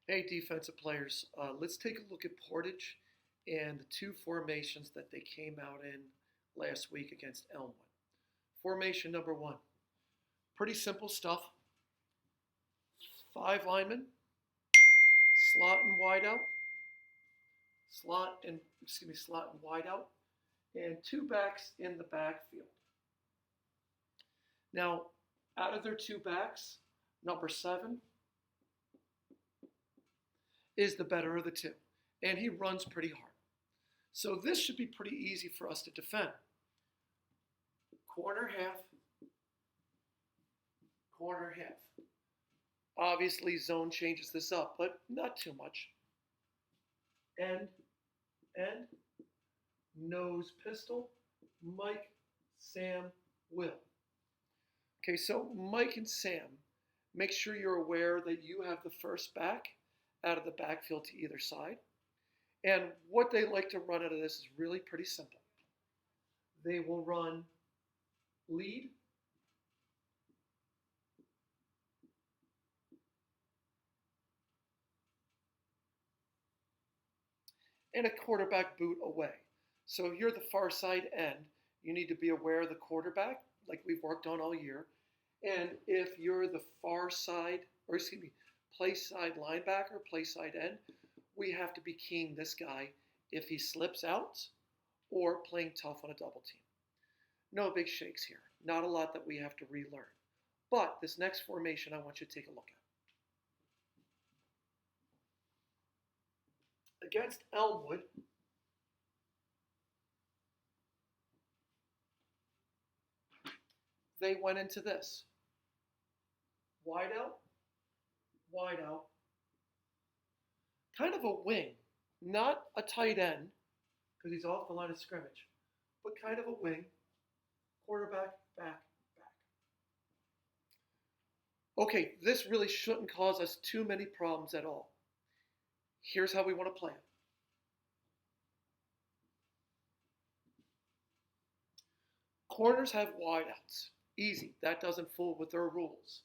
Hey, defensive players, let's take a look at Portage and the two formations that they came out in last week against Elmwood. Formation number one, pretty simple stuff. Five linemen, slot and wide out, slot and wide out, and two backs in the backfield. Now, out of their two backs, number seven is the better of the two, and he runs pretty hard. So this should be pretty easy for us to defend. Corner half, corner half. Obviously, zone changes this up, but not too much. End, end, nose pistol, Mike, Sam, Will. Okay, so Mike and Sam, make sure you're aware that you have the first back out of the backfield to either side. And what they like to run out of this is really pretty simple. They will run lead, and a quarterback boot away. So if you're the far side end, you need to be aware of the quarterback, like we've worked on all year. And if you're the far side, or excuse me, play side linebacker, play side end, we have to be keying this guy if he slips out or playing tough on a double team. No big shakes here. Not a lot that we have to relearn. But this next formation I want you to take a look at. Against Elmwood, they went into this. Wide out, wide out. Kind of a wing, not a tight end, because he's off the line of scrimmage, but kind of a wing. Quarterback, back, back. Okay, this really shouldn't cause us too many problems at all. Here's how we want to play it. Corners have wideouts. Easy. That doesn't fool with their rules.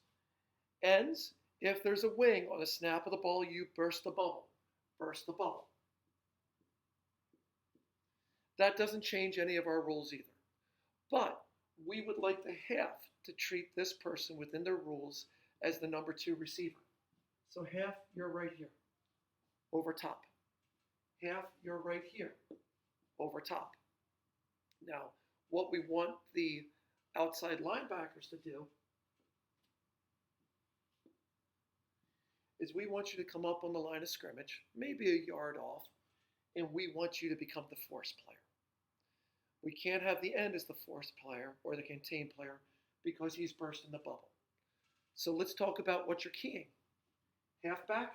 Ends, if there's a wing on a snap of the ball, you burst the bubble. Burst the bubble. That doesn't change any of our rules either. But we would like the half to treat this person within their rules as the number two receiver. So half, you're right here, over top. Half, you're right here, over top. Now, what we want the outside linebackers to do is we want you to come up on the line of scrimmage, maybe a yard off, and we want you to become the force player. We can't have the end as the force player or the contain player because he's bursting the bubble. So let's talk about what you're keying. Halfback,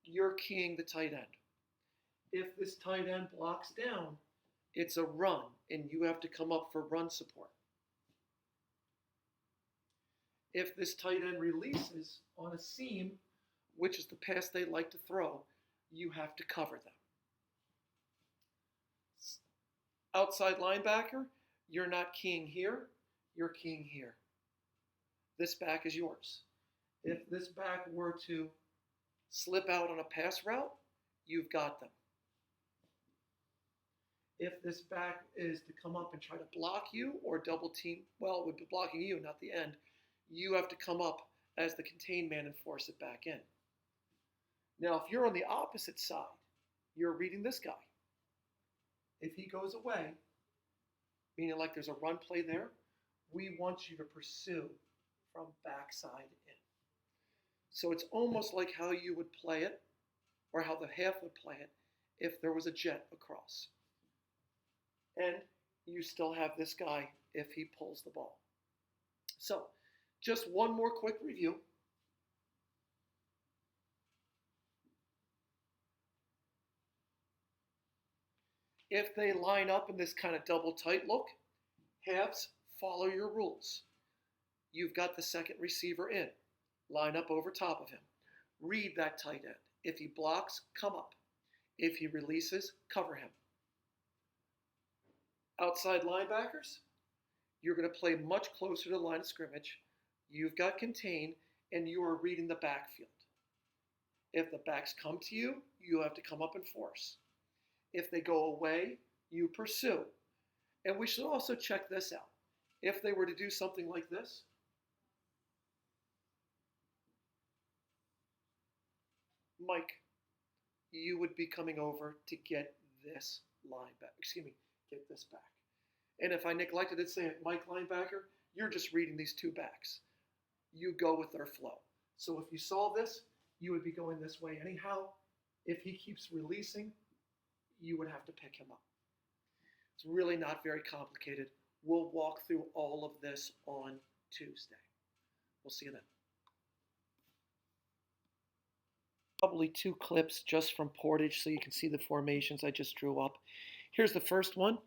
you're keying the tight end. If this tight end blocks down, it's a run, and you have to come up for run support. If this tight end releases on a seam, which is the pass they like to throw, you have to cover them. Outside linebacker, you're not keying here, you're keying here. This back is yours. If this back were to slip out on a pass route, you've got them. If this back is to come up and try to block you or double team, well, it would be blocking you, not the end, you have to come up as the contain man and force it back in. Now, if you're on the opposite side, you're reading this guy. If he goes away, meaning like there's a run play there, we want you to pursue from backside in. So it's almost like how you would play it, or how the half would play it, if there was a jet across. And you still have this guy if he pulls the ball. So, just one more quick review. If they line up in this kind of double tight look, halves, follow your rules. You've got the second receiver in. Line up over top of him. Read that tight end. If he blocks, come up. If he releases, cover him. Outside linebackers, you're going to play much closer to the line of scrimmage. You've got contain, and you are reading the backfield. If the backs come to you, you have to come up and force. If they go away, you pursue. And we should also check this out. If they were to do something like this, Mike, you would be coming over to get this line back. Excuse me, get this back. And if I neglected it, say Mike linebacker, you're just reading these two backs. You go with their flow. So if you saw this, you would be going this way anyhow. If he keeps releasing, you would have to pick him up. It's really not very complicated. We'll walk through all of this on Tuesday. We'll see you then. Probably 2 clips just from Portage so you can see the formations I just drew up. Here's the first one.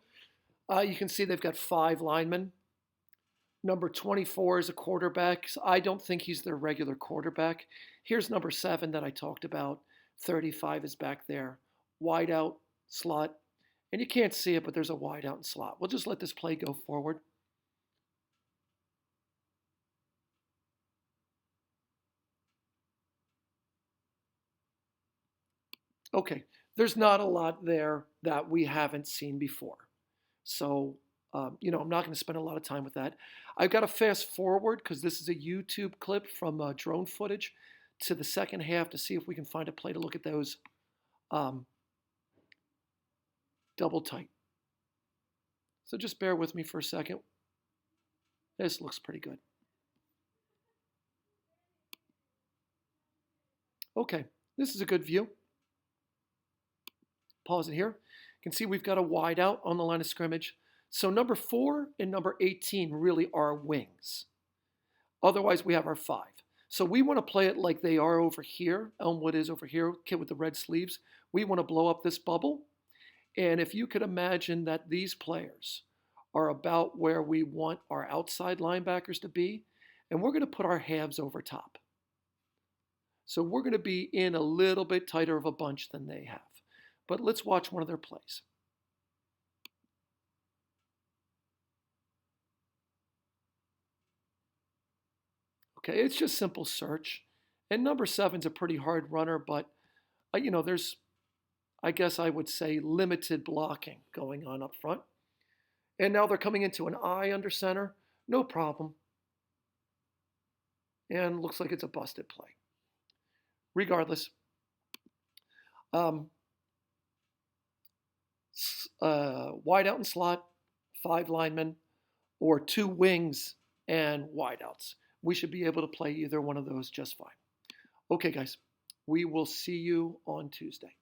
You can see they've got 5 linemen. Number 24 is a quarterback. So I don't think he's their regular quarterback. Here's number 7 that I talked about. 35 is back there. Wide out, slot. And you can't see it, but there's a wide out and slot. We'll just let this play go forward. Okay, there's not a lot there that we haven't seen before. So, I'm not going to spend a lot of time with that. I've got to fast forward because this is a YouTube clip from drone footage to the second half to see if we can find a play to look at those double tight. So just bear with me for a second. This looks pretty good. Okay, this is a good view. Pause it here. You can see we've got a wide out on the line of scrimmage. So number 4 and number 18 really are wings. Otherwise, we have our 5. So we want to play it like they are over here. Elmwood is over here, kid with the red sleeves. We want to blow up this bubble. And if you could imagine that these players are about where we want our outside linebackers to be, and we're going to put our halves over top. So we're going to be in a little bit tighter of a bunch than they have. But let's watch one of their plays. Okay, it's just simple search. And number 7's a pretty hard runner, but, there's, I guess I would say, limited blocking going on up front. And now they're coming into an I under center. No problem. And looks like it's a busted play. Regardless, wide out and slot, 5 linemen, or 2 wings and wideouts. We should be able to play either one of those just fine. Okay, guys, we will see you on Tuesday.